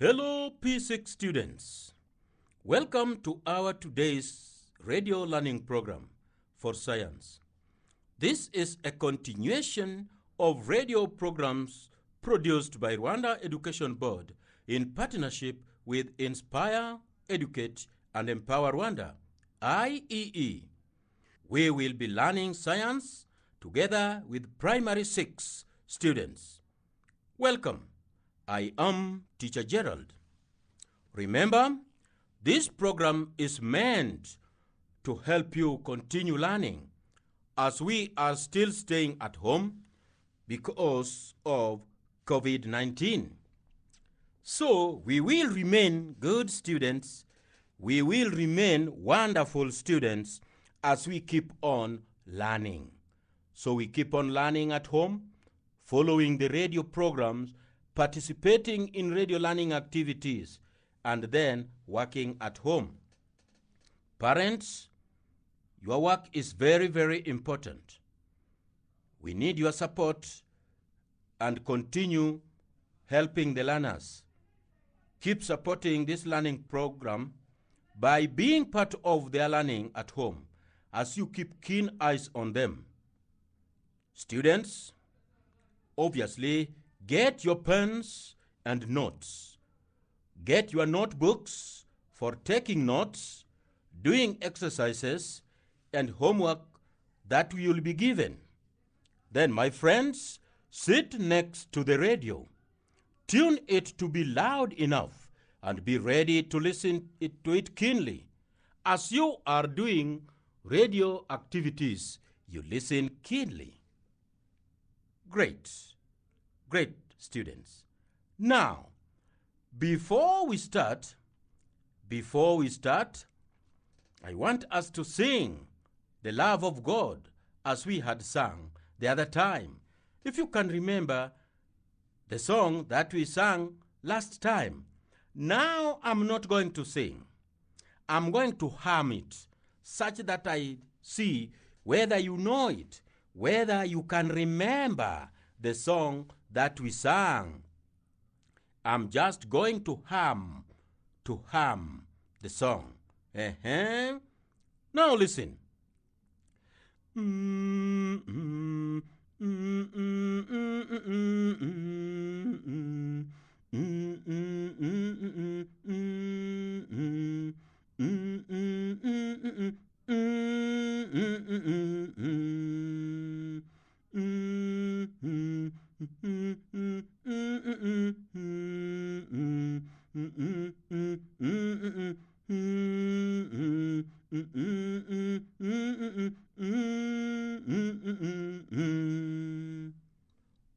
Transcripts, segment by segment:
Hello P6 students. Welcome to our today's radio learning program for science. This is a continuation of radio programs produced by Rwanda Education Board in partnership with Inspire, Educate and Empower Rwanda, IEE. We will be learning science together with primary 6 students. Welcome. I am Teacher Gerard. Remember, this program is meant to help you continue learning as we are still staying at home because of COVID-19. So we will remain good students, we will remain wonderful students as we keep on learning. So we keep on learning at home, following the radio programs, participating in radio learning activities, and then working at home. Parents, your work is very, very important. We need your support and continue helping the learners. Keep supporting this learning program by being part of their learning at home as you keep keen eyes on them. Students, obviously, get your pens and notes. Get your notebooks for taking notes, doing exercises, and homework that you will be given. Then, my friends, sit next to the radio. Tune it to be loud enough and be ready to listen to it keenly. As you are doing radio activities, you listen keenly. Great students. Now, before we start, I want us to sing the love of God as we had sung the other time. If you can remember the song that we sang last time. Now I'm not going to sing. I'm going to hum it such that I see whether you know it, whether you can remember the song that we sang. I'm just going to hum the song. Now listen.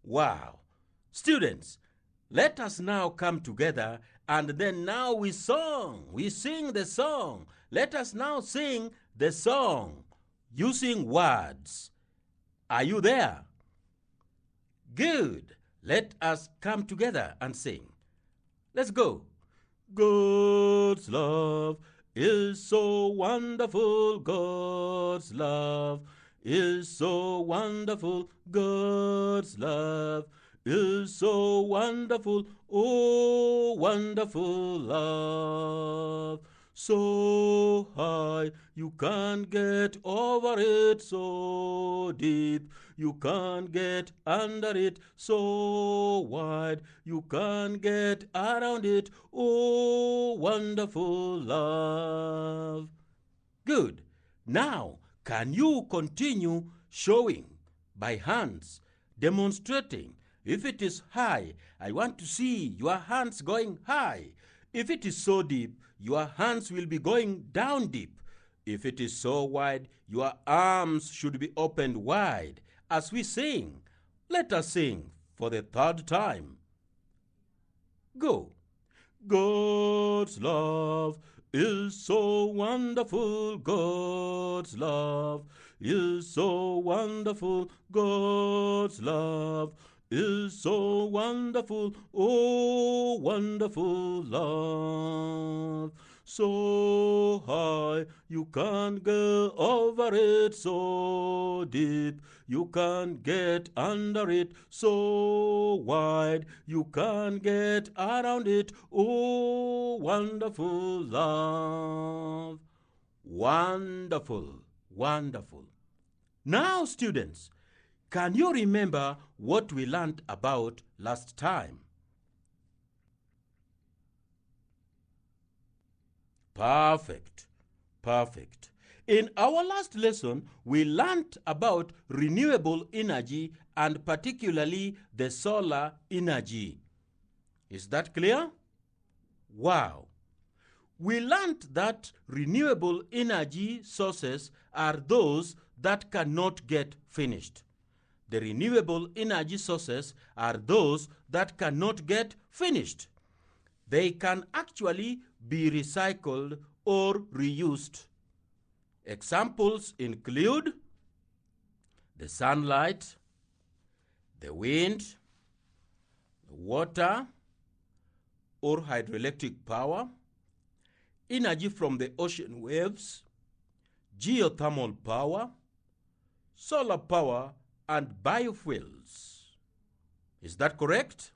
Wow. Students, let us now come together and then now we sing the song. Let us now sing the song using words. Are you there? Good. Let us come together and sing. Let's go. God's love is so wonderful. God's love is so wonderful. God's love is so wonderful. Oh, wonderful love. So high, you can't get over it. So deep, you can't get under it. So wide, you can't get around it. Oh, wonderful love. Good. Now, can you continue showing by hands, demonstrating? If it is high, I want to see your hands going high. If it is so deep, your hands will be going down deep. If it is so wide, your arms should be opened wide. As we sing, let us sing for the 3rd time. Go. God's love is so wonderful. God's love is so wonderful. God's love is so wonderful. Oh, wonderful love. so high, you can't go over it, so deep, you can't get under it, so wide, you can't get around it. Oh, wonderful love. Wonderful, wonderful. Now, students, can you remember what we learned about last time? Perfect, perfect. In our last lesson, we learned about renewable energy and particularly the solar energy. Is that clear? Wow. We learned that renewable energy sources are those that cannot get finished. The renewable energy sources are those that cannot get finished. They can actually be recycled or reused. Examples include the sunlight, the wind, the water or hydroelectric power, energy from the ocean waves, geothermal power, solar power, and biofuels. Is that correct?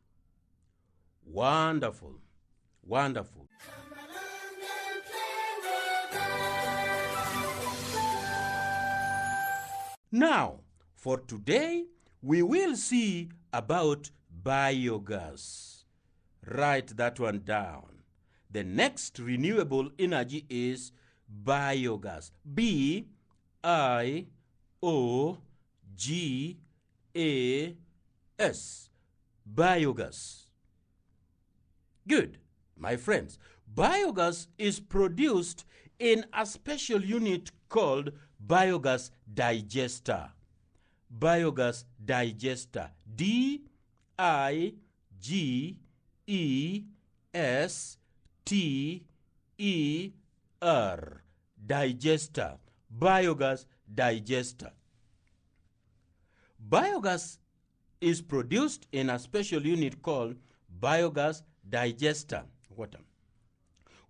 Wonderful, wonderful. Now, for today, we will see about biogas. Write that one down. The next renewable energy is biogas. B-I-O-G-A-S. Biogas. Good, my friends. Biogas is produced in a special unit called biogas digester. Biogas digester. D-I-G-E-S-T-E-R. Digester. Biogas digester. Biogas is produced in a special unit called biogas digester.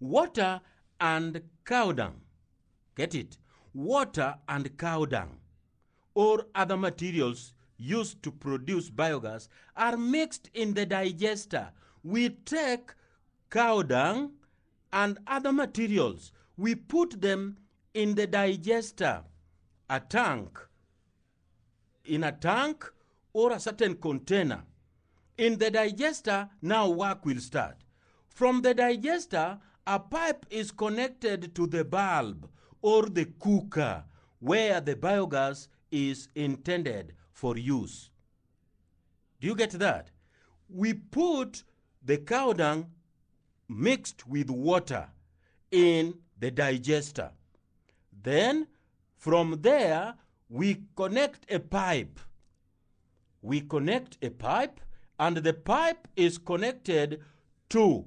Water and cow dung. Get it? Water and cow dung or other materials used to produce biogas are mixed in the digester. We take cow dung and other materials. We put them in the digester, a tank, in a tank or a certain container. In the digester, now work will start. From the digester, a pipe is connected to the bulb or the cooker where the biogas is intended for use. Do you get that? We put the cow dung mixed with water in the digester. Then from there we connect a pipe. We connect a pipe and the pipe is connected to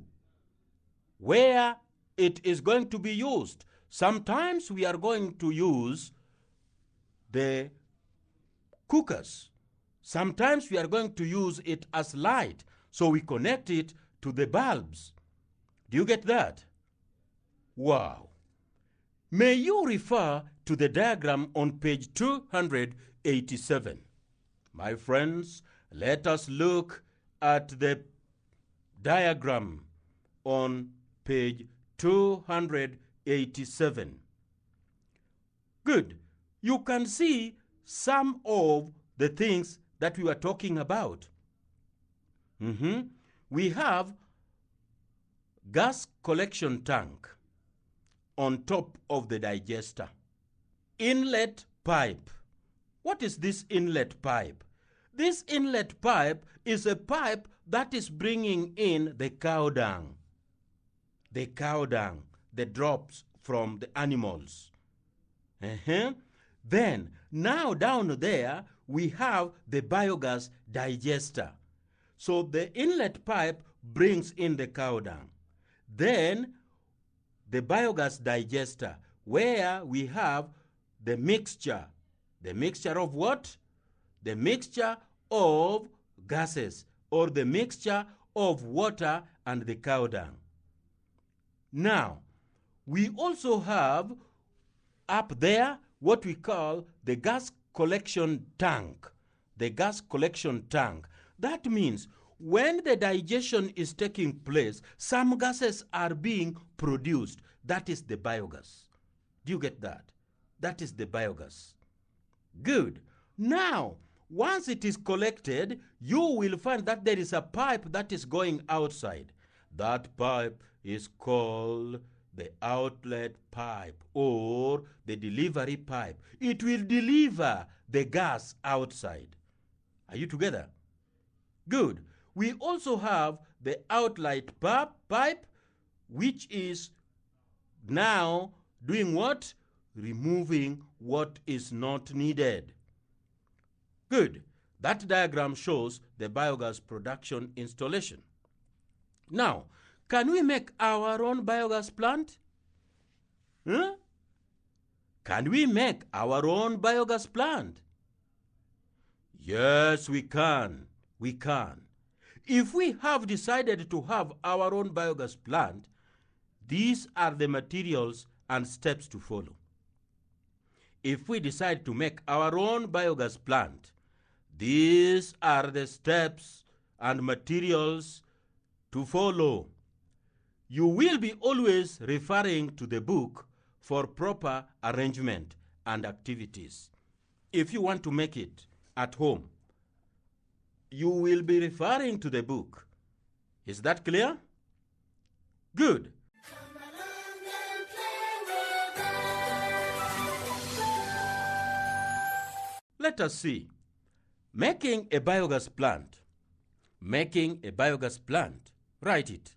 where it is going to be used. Sometimes we are going to use the cookers. Sometimes we are going to use it as light. So we connect it to the bulbs. Do you get that? Wow. May you refer to the diagram on page 287. My friends, let us look at the diagram on page 287. Good. You can see some of the things that we were talking about. We have gas collection tank on top of the digester. Inlet pipe. What is this inlet pipe? This inlet pipe is a pipe that is bringing in the cow dung. The cow dung, the drops from the animals. Then, now down there, we have the biogas digester. So the inlet pipe brings in the cow dung. Then, the biogas digester, where we have the mixture. The mixture of what? The mixture of gases, or the mixture of water and the cow dung. Now, We also have up there what we call the gas collection tank. The gas collection tank. That means when the digestion is taking place, some gases are being produced. That is the biogas. Do you get that? That is the biogas. Good. Now, once it is collected, you will find that there is a pipe that is going outside. That pipe is called the outlet pipe or the delivery pipe. It will deliver the gas outside. Are you together? Good. We also have the outlet pipe, which is now doing what? Removing what is not needed. Good. That diagram shows the biogas production installation. Now, can we make our own biogas plant? Huh? Can we make our own biogas plant? Yes, we can. We can. If we have decided to have our own biogas plant, these are the materials and steps to follow. If we decide to make our own biogas plant, these are the steps and materials to follow. You will be always referring to the book for proper arrangement and activities. If you want to make it at home, you will be referring to the book. Is that clear? Good. Let us see. Making a biogas plant. Making a biogas plant. Write it.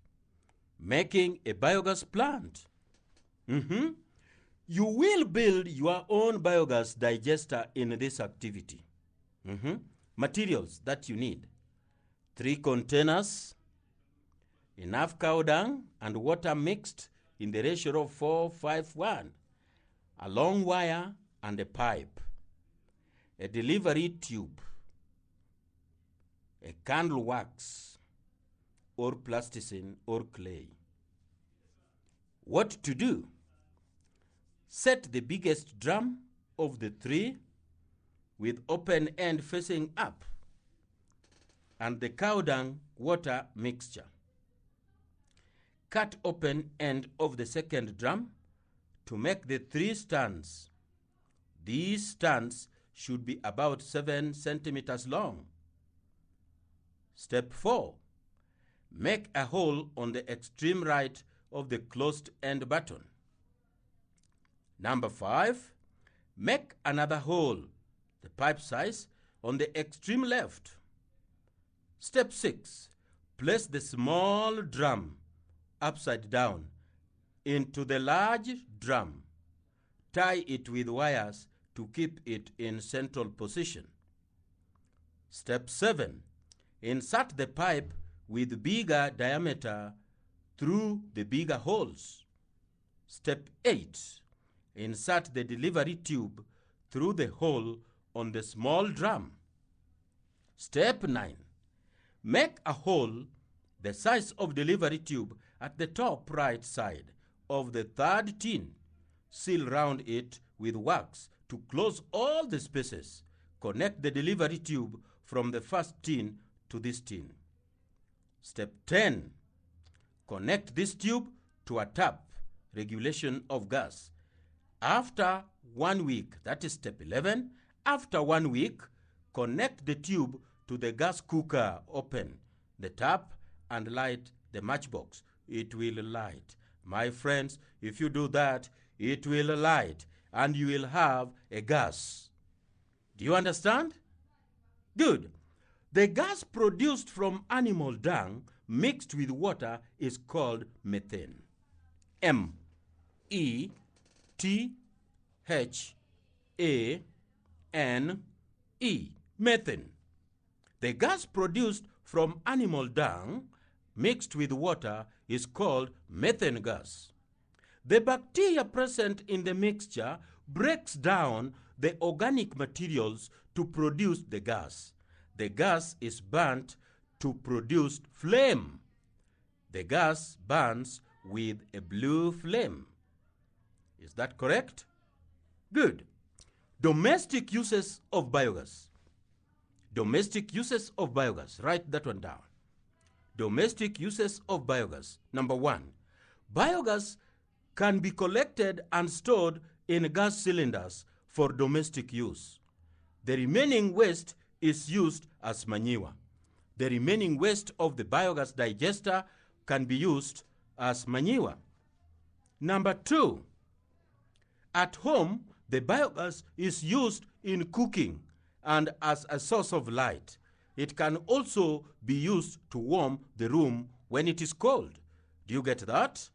Making a biogas plant. You will build your own biogas digester in this activity. Materials that you need: 3 containers, enough cow dung and water mixed in the ratio of 4:5:1, a long wire and a pipe, a delivery tube, a candle wax or plasticine or clay. What to do? Set the biggest drum of the 3 with open end facing up and the cow dung water mixture. Cut open end of the second drum to make the 3 stands. These stands should be about 7 centimeters long. Step 4. Make a hole on the extreme right of the closed end button. Number 5. Make another hole, the pipe size, on the extreme left. Step 6. Place the small drum upside down into the large drum. Tie it with wires to keep it in central position. Step 7. Insert the pipe with bigger diameter through the bigger holes. Step 8. Insert the delivery tube through the hole on the small drum. Step 9. Make a hole the size of delivery tube at the top right side of the 3rd tin. Seal round it with wax to close all the spaces. Connect the delivery tube from the 1st tin to this tin. Step 10. Connect this tube to a tap, regulation of gas. After 1 week, that is step 11, after 1 week, connect the tube to the gas cooker, open the tap and light the matchbox. It will light. My friends, if you do that, it will light and you will have a gas. Do you understand? Good. The gas produced from animal dung mixed with water is called methane. M-E-T-H-A-N-E. Methane. The gas produced from animal dung mixed with water is called methane gas. The bacteria present in the mixture breaks down the organic materials to produce the gas. The gas is burnt to produce flame. The gas burns with a blue flame. Is that correct? Good. Domestic uses of biogas. Domestic uses of biogas. Write that one down. Domestic uses of biogas. Number 1, biogas can be collected and stored in gas cylinders for domestic use. The remaining waste is used as manure. The remaining waste of the biogas digester can be used as manure. Number 2, at home, the biogas is used in cooking and as a source of light. It can also be used to warm the room when it is cold. Do you get that?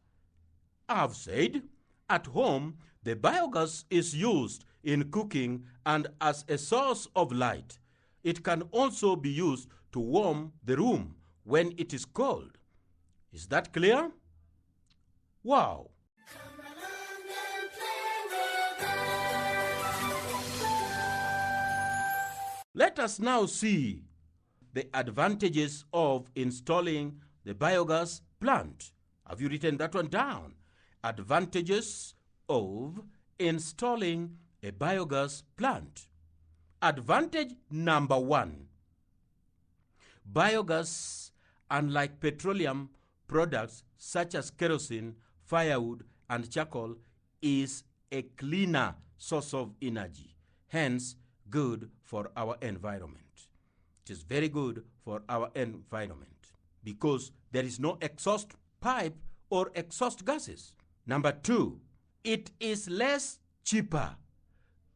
I've said, at home, the biogas is used in cooking and as a source of light. It can also be used to warm the room when it is cold. Is that clear? Wow! Let us now see the advantages of installing the biogas plant. Have you written that one down? Advantages of installing a biogas plant. Advantage number 1. Biogas, unlike petroleum products such as kerosene, firewood, and charcoal, is a cleaner source of energy, hence good for our environment. It is very good for our environment because there is no exhaust pipe or exhaust gases. Number 2, it is less cheaper.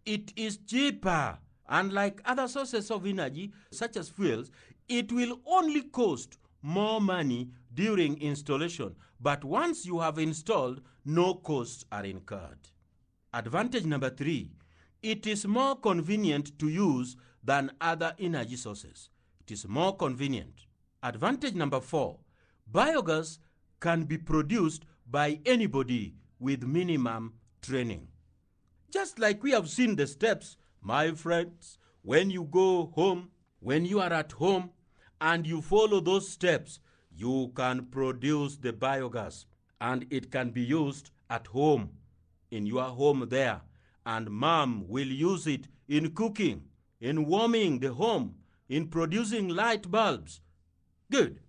It is cheaper. Unlike other sources of energy, such as fuels, it will only cost more money during installation, but once you have installed, no costs are incurred. Advantage number 3, it is more convenient to use than other energy sources. It is more convenient. Advantage number 4, biogas can be produced by anybody with minimum training. Just like we have seen the steps, my friends, when you go home, when you are at home and you follow those steps, you can produce the biogas and it can be used at home, in your home there. And mom will use it in cooking, in warming the home, in producing light bulbs. Good.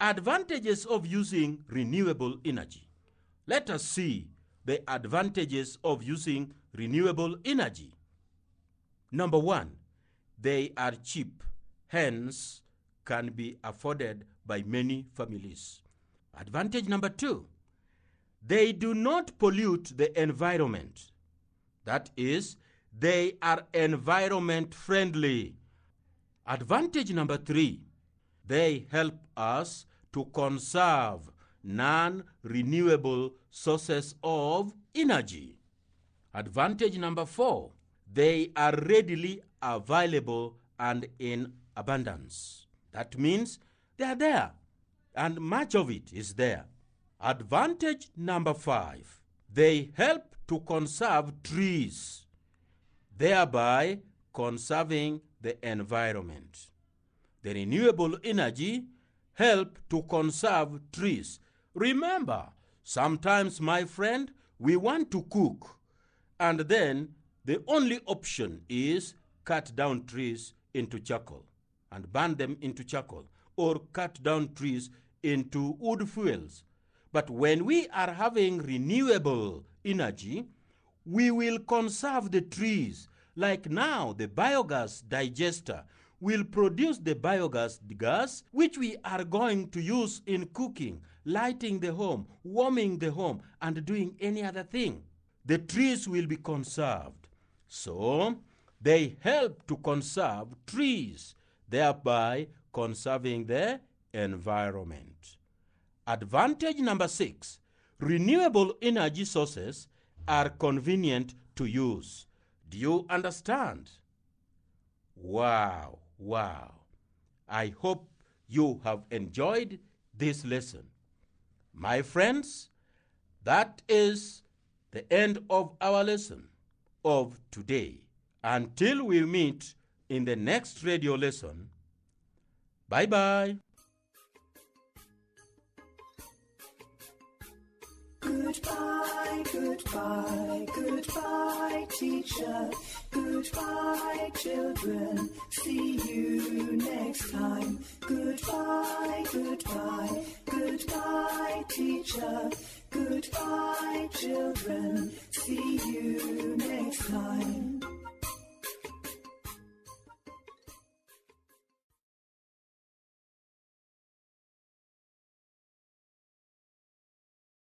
Advantages of using renewable energy. Let us see the advantages of using renewable energy. Number 1, they are cheap, hence can be afforded by many families. Advantage number 2, they do not pollute the environment. That is, they are environment friendly. Advantage number 3, they help us to conserve non-renewable sources of energy. Advantage number 4, they are readily available and in abundance. That means they are there and much of it is there. Advantage number 5, they help to conserve trees, thereby conserving the environment. The renewable energy help to conserve trees. Remember, sometimes, my friend, we want to cook and then the only option is cut down trees into charcoal and burn them into charcoal, or cut down trees into wood fuels. But when we are having renewable energy, we will conserve the trees. Like now, the biogas digester will produce the biogas gas, which we are going to use in cooking, lighting the home, warming the home, and doing any other thing. The trees will be conserved. So, they help to conserve trees, thereby conserving the environment. Advantage number 6, renewable energy sources are convenient to use. Do you understand? Wow, wow. I hope you have enjoyed this lesson. My friends, that is the end of our lesson of today. Until we meet in the next radio lesson, bye-bye. Goodbye, goodbye, goodbye, teacher. Goodbye, children. See you next time.